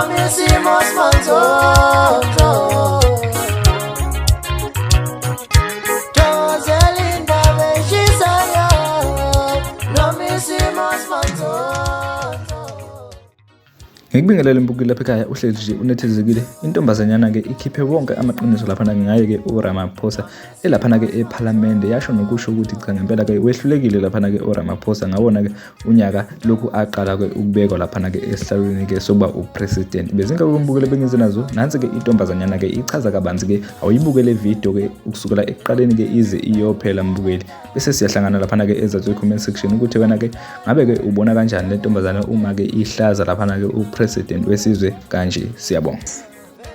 noma isimo simanzonzo. Thokozela indaba eshisayo noma isimo simanzonzo. Ngikubingelele mbukile lapha ekhaya uhlezi nje unethezekile. Intombazanyana ke ikhiphe wonke amaqiniso lapha ngaye ke uRamaphosa elapha ke eParliament yasho nokusho ukuthi cha ngempela ke wehlulekile lapha ke uRamaphosa ngawona ke unyaka lokhu aqala ke ukubekwa lapha ke esihlalweni ke soba upresident. Bezinga ukumbukele bengize nazo nansi ke intombazanyana ke ichaza kabanzi ke awuyibukele video ke ukusukela ekuqaleni ke ize iyophela mbukeli bese siyahlangana lapha ke ezathi comment section ukuthi wena ke ngabe ke ubona kanjani le ntombazana uma ke ihlaza lapha ke President wesizwe kanje siyabonga.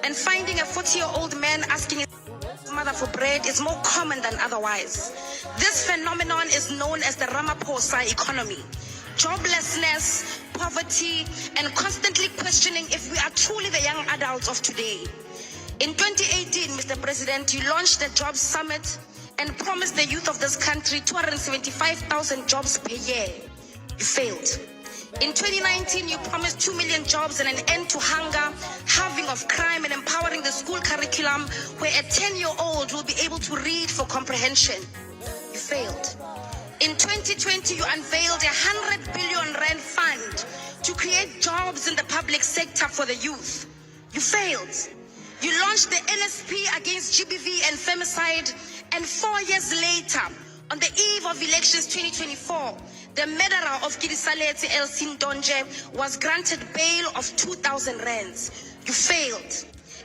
And finding a 40-year-old man asking his mother for bread is more common than otherwise. This phenomenon is known as the Ramaphosa economy. Joblessness, poverty, and constantly questioning if we are truly the young adults of today. In 2018, Mr. President, you launched the Jobs Summit and promised the youth of this country 275,000 jobs per year. You failed. In 2019, you promised 2 million jobs and an end to hunger, halving of crime, and empowering the school curriculum where a 10-year-old will be able to read for comprehension. You failed. In 2020, you unveiled a 100 billion rand fund to create jobs in the public sector for the youth. You failed. You launched the NSP against GBV and femicide, and 4 years later, on the eve of elections 2024, the murderer of Kidisaleti Elsin Donje was granted bail of 2,000 rands. You failed.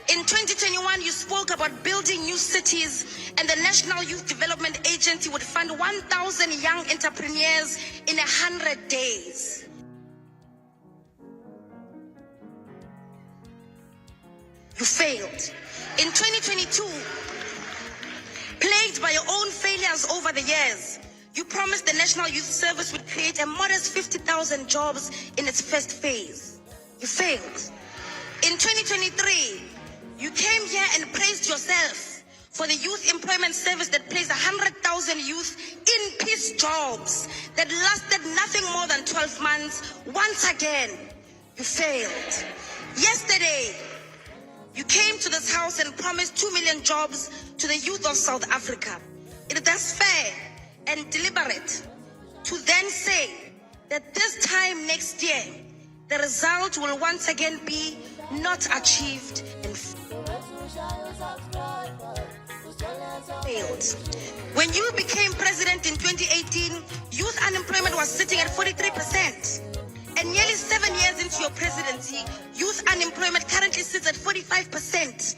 In 2021, you spoke about building new cities, and the National Youth Development Agency would fund 1,000 young entrepreneurs in 100 days. You failed. In 2022, plagued by your own failures over the years, you promised the National Youth Service would create a modest 50,000 jobs in its first phase. You failed. In 2023, you came here and praised yourself for the Youth Employment Service that placed 100,000 youth in peace jobs that lasted nothing more than 12 months. Once again, you failed. Yesterday, you came to this house and promised 2 million jobs to the youth of South Africa. It is thus fair and deliberate to then say that this time next year, the result will once again be not achieved and failed. When you became president in 2018, youth unemployment was sitting at 43%. And nearly 7 years into your presidency, youth unemployment currently sits at 45%.